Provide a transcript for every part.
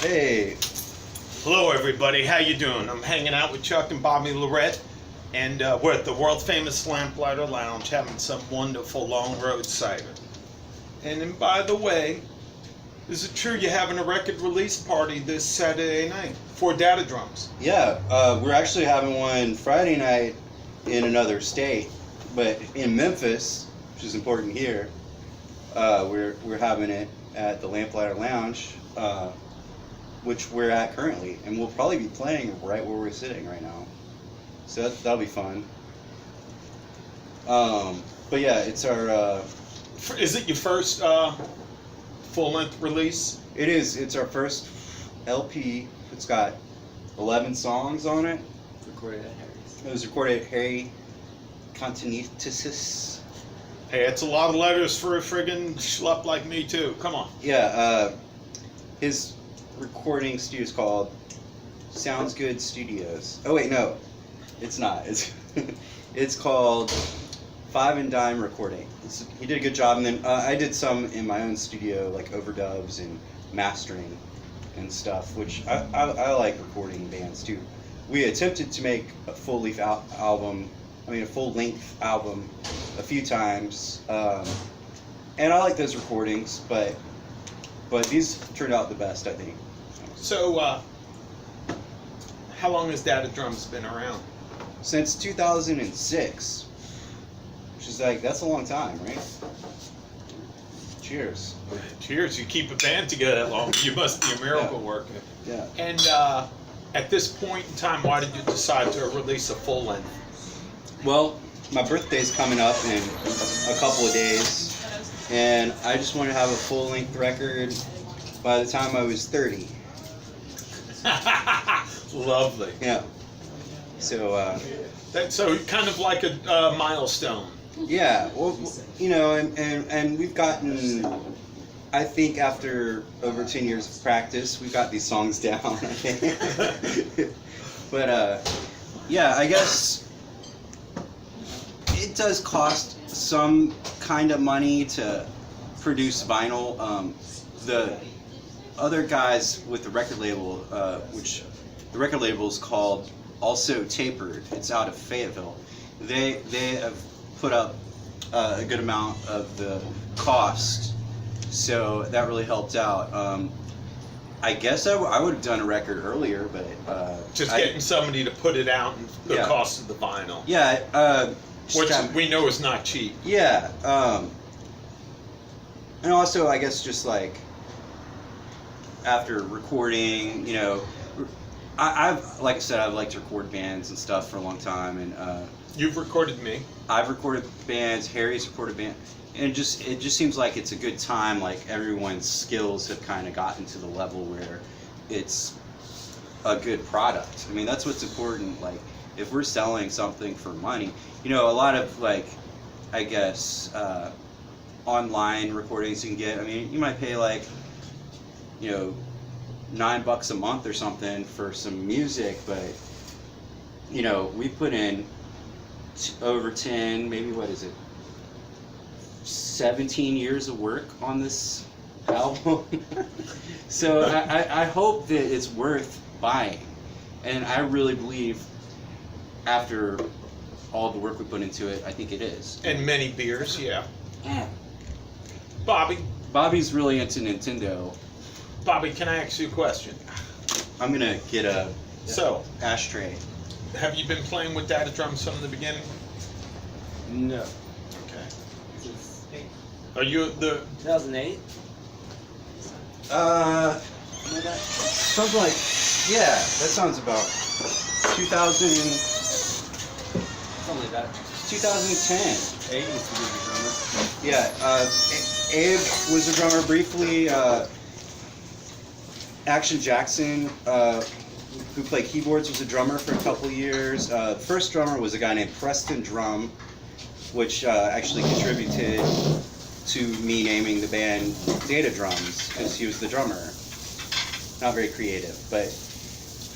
Hey, Hello, everybody. How you doing? I'm hanging out with Chuck and Bobby Lorette, and we're at the world-famous Lamplighter Lounge having some wonderful long road cider. And then, by the way, is it true you're having a record release party this Saturday night for Datadrums? yeah, we're actually having one Friday night in another state, but in Memphis, which is important here. We're having it at the Lamplighter Lounge, which we're at currently, and we'll probably be playing right where we're sitting right now. So that'll be fun. But yeah, it's our. Is it your first full-length release? It is. It's our first LP. It's got 11 songs on it. Recorded at Harry's. It was recorded at Harry Continentis. Hey, it's a lot of letters for a friggin' schlup like me, too. Come on. Yeah, his recording studio is called Sounds Good Studios. Oh wait, no, it's not. It's called Five and Dime Recording. He did a good job, and then I did some in my own studio, like overdubs and mastering and stuff, which I like recording bands too. We attempted to make a full-length album, a full-length album a few times, and I like those recordings, but these turned out the best, I think. So, how long has Datadrums been around? Since 2006, which is that's a long time, right? Cheers. Cheers, you keep a band together that long. You must be a miracle worker. Yeah. And at this point in time, why did you decide to release a full length? Well, my birthday's coming up in a couple of days, and I just want to have a full-length record by the time I was 30. Lovely. Yeah. So, So kind of like a milestone. yeah, well, and we've gotten, I think after over 10 years of practice, we've got these songs down, I think. But, yeah, I guess it does cost some kind of money to produce vinyl. The other guys with the record label, which the record label is called Also Tapered, it's out of Fayetteville, they have put up a good amount of the cost, so that really helped out. I guess I would have done a record earlier, but Just getting somebody to put it out and the cost of the vinyl. Yeah, which we know is not cheap. yeah, and also I guess just like after recording, I've like I said, I've liked to record bands and stuff for a long time, and You've recorded me. I've recorded bands. Harry's recorded band, and it just seems like it's a good time. Like everyone's skills have kind of gotten to the level where it's a good product. I mean, that's what's important. Like if we're selling something for money, a lot of I guess online recordings you can get. I mean, you might pay $9 a month or something for some music, but we put in over 10, maybe 17 years of work on this album. So I hope that it's worth buying, and I really believe after all the work we put into it, I think it is. And many beers, yeah. Bobby's really into Nintendo. Bobby, can I ask you a question? I'm gonna get a ashtray. Have you been playing with Datadrums from the beginning? No. Okay. Are you the... 2008? Something like, yeah, that sounds about 2000, Something like that. 2010. Abe used to be the drummer. Yeah, Abe was a drummer briefly. Action Jackson, who played keyboards, was a drummer for a couple years. The first drummer was a guy named Preston Drum, which actually contributed to me naming the band Datadrums, because he was the drummer. Not very creative, but...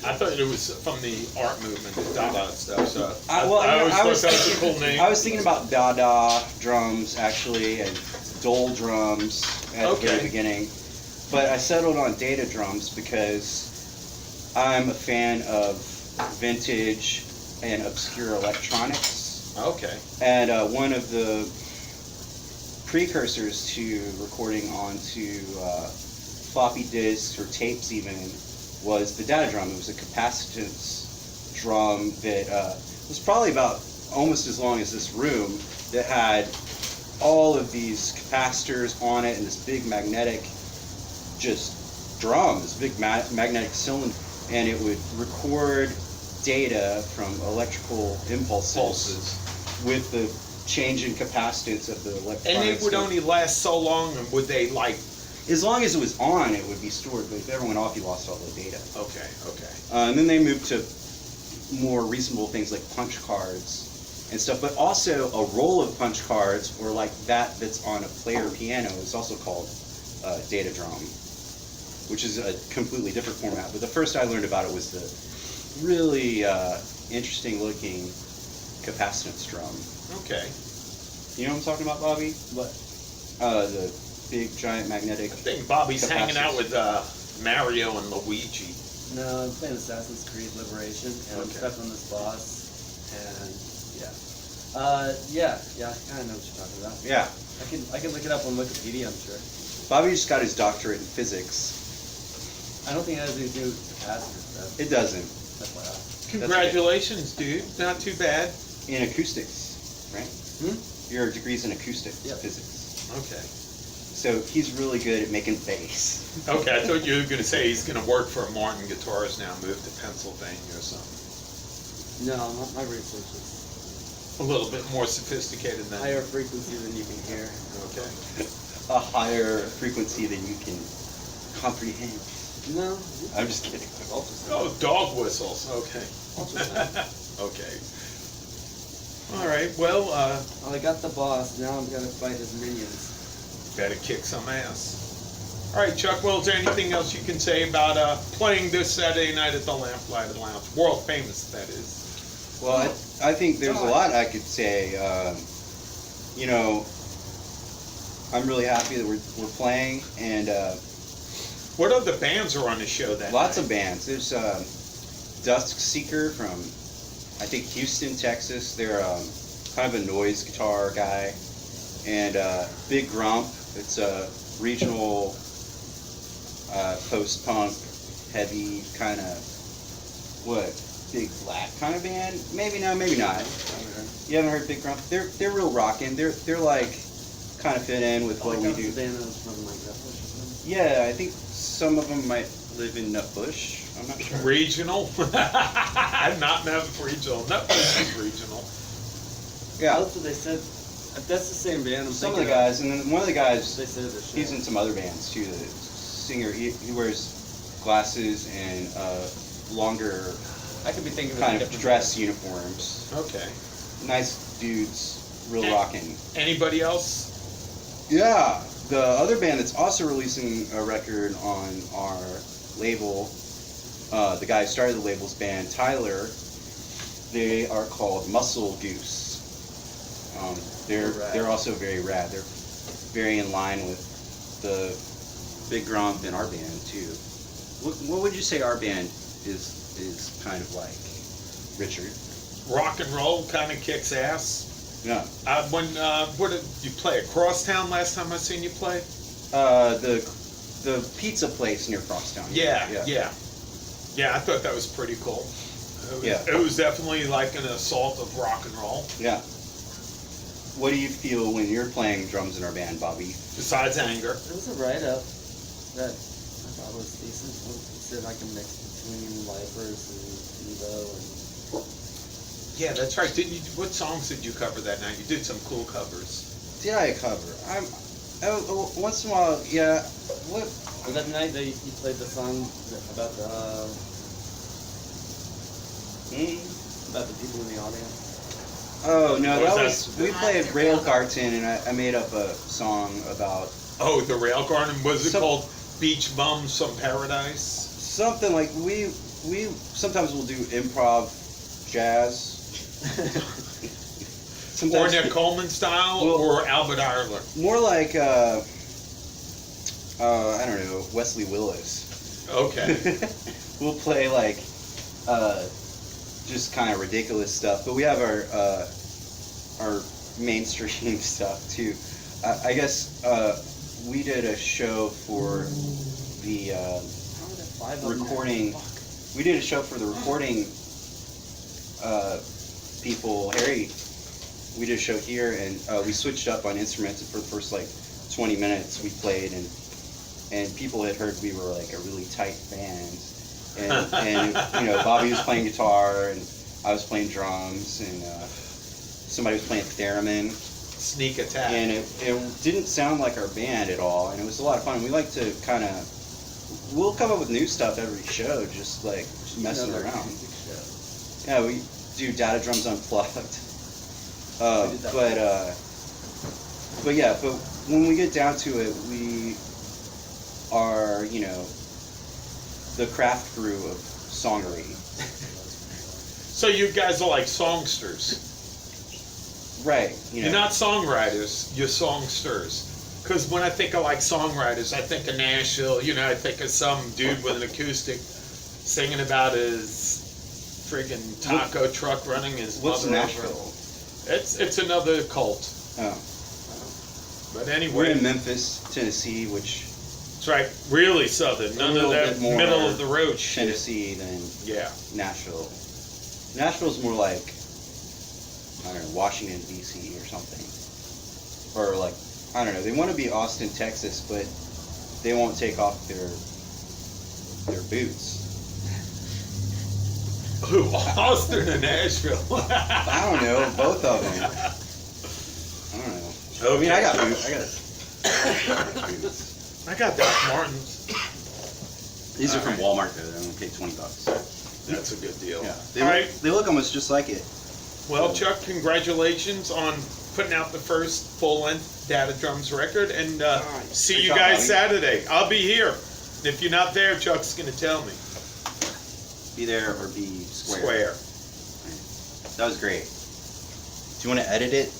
I thought it was from the art movement, the Dada stuff, so I always thought that was a cool name. I was thinking about Dada drums, actually, and Dole drums at the very beginning. but I settled on Datadrums because I'm a fan of vintage and obscure electronics. Okay. And one of the precursors to recording onto floppy disks or tapes even was the Datadrum. It was a capacitance drum that was probably about almost as long as this room, that had all of these capacitors on it and this big magnetic just drum, this big magnetic cylinder, and it would record data from electrical impulses with the change in capacitance of the electronics. And it would only last so long, and would they like... As long as it was on, it would be stored, but if it ever went off, you lost all the data. Okay, okay. And then they moved to more reasonable things like punch cards and stuff, but also a roll of punch cards, or like that's on a player piano, is also called Datadrum, which is a completely different format. But the first I learned about it was the really interesting looking capacitance drum. Okay. You know what I'm talking about, Bobby? What? The big giant magnetic. I think Bobby's hanging out capacitors. with Mario and Luigi. No, I'm playing Assassin's Creed Liberation, and I'm Okay. stuck on this boss, and yeah. I kind of know what you're talking about. Yeah. I can look it up on Wikipedia, I'm sure. Bobby just got his doctorate in physics. I don't think it has anything to do with capacitors, It doesn't. that's why. Congratulations, dude. Not too bad. In acoustics, right? Your degree's in acoustics, Yep. physics. Okay. So he's really good at making bass. Okay, I thought you were going to say he's going to work for Martin Guitars now, move to Pennsylvania or something. No, my research is A little bit more sophisticated than... higher frequency than you can hear. Okay. A higher frequency than you can comprehend. No, I'm just kidding. ultrasound. Oh, dog whistles. Okay. Ultrasound. Okay. All right. Well, Well, I got the boss. Now I'm gonna fight his minions. better kick some ass. All right, Chuck. Well, is there anything else you can say about playing this Saturday night at the Lamplighter Lounge? World famous, that is. Well, I think there's a lot I could say. You know, I'm really happy that we're playing, and What other bands are on the show that lots night? of bands. There's Dusk Seeker from, I think, Houston, Texas. They're kind of a noise guitar guy. And Big Grump, it's a regional post-punk, heavy kind of, Big Black kind of band? Maybe no, maybe not. You haven't heard Big Grump? They're real rockin'. They're like kind of fit in with what we do. The band that was from like Nutbush or something. Yeah, I think some of them might live in Nutbush. I'm not sure. Regional? Not regional. Nutbush is regional. Yeah, That's what they said. That's the same band. I'm some of the thinking guys, and then one of the guys, They said this. he's in some other bands too. The singer, he wears glasses and longer I could be thinking of a kind of different dress uniforms. Okay. Nice dudes, real And- rockin'. Anybody else? Yeah, the other band that's also releasing a record on our label, the guy who started the label's band, Tyler, they are called Muscle Goose. They're also very rad. They're very in line with the Big Grump and our band too. What would you say our band is kind of like, Richard? Rock and roll kind of kicks ass. Yeah. What did you play at Crosstown last time I seen you play? The pizza place near Crosstown. Yeah. I thought that was pretty cool. It was definitely like an assault of rock and roll. Yeah. What do you feel when you're playing drums in our band, Bobby? Besides anger. It was a write-up that I thought was decent. It said like a mix between Lifers and Evo and... Yeah, that's right. What songs did you cover that night? You did some cool covers. Did I cover? Once in a while, yeah. What? Was that the night that you played the song about the about the people in the audience? Oh no, Or that was was that- we played Rail Carton, and I made up a song about Oh, the Rail Garden. Was it Some- called Beach Bums from Paradise? something like we sometimes we'll do improv jazz. Sometimes Ornette Coleman style Well- or Albert Ireland? more like I don't know, Wesley Willis. Okay. We'll play like just kind of ridiculous stuff, but we have our mainstream stuff too. I guess we did a show for the recording. We did a show for the recording people. Harry, we did a show here, and we switched up on instruments for the first like 20 minutes. We played, and people had heard we were like a really tight band, and you know, Bobby was playing guitar, and I was playing drums, and somebody was playing theremin. Sneak attack. And it didn't sound like our band at all, and it was a lot of fun. We like to kind of, we'll come up with new stuff every show, just like messing around. Yeah, we do Datadrums Unplugged. But yeah, but when we get down to it, we are, you know, the craft crew of songwriting. So you guys are like songsters. Right. You know. You're not songwriters, you're songsters. Because when I think of like songwriters, I think of Nashville, you know, I think of some dude with an acoustic singing about his friggin' taco truck running his What's mother Nashville? over. It's another cult. Oh. But We're anyway, in Memphis, Tennessee, which that's right, really southern, none of little that bit more middle of the road shit. Tennessee than Yeah. Nashville. Nashville's more like, I don't know, Washington, D.C. or something. Or like, I don't know, they want to be Austin, Texas, but they won't take off their boots. Who, Austin and Nashville? I don't know, both of them. I don't know. I mean, I got boots. I got boots. I got Doc Martens. These are from Walmart though. They only pay $20. That's a good deal. Yeah. All right. They look almost just like it. Well, Chuck, congratulations on putting out the first full-length Datadrums record, and see Good you job, guys Bobby. Saturday. I'll be here. If you're not there, Chuck's going to tell me. Be there or be square. Square. That was great. Do you want to edit it?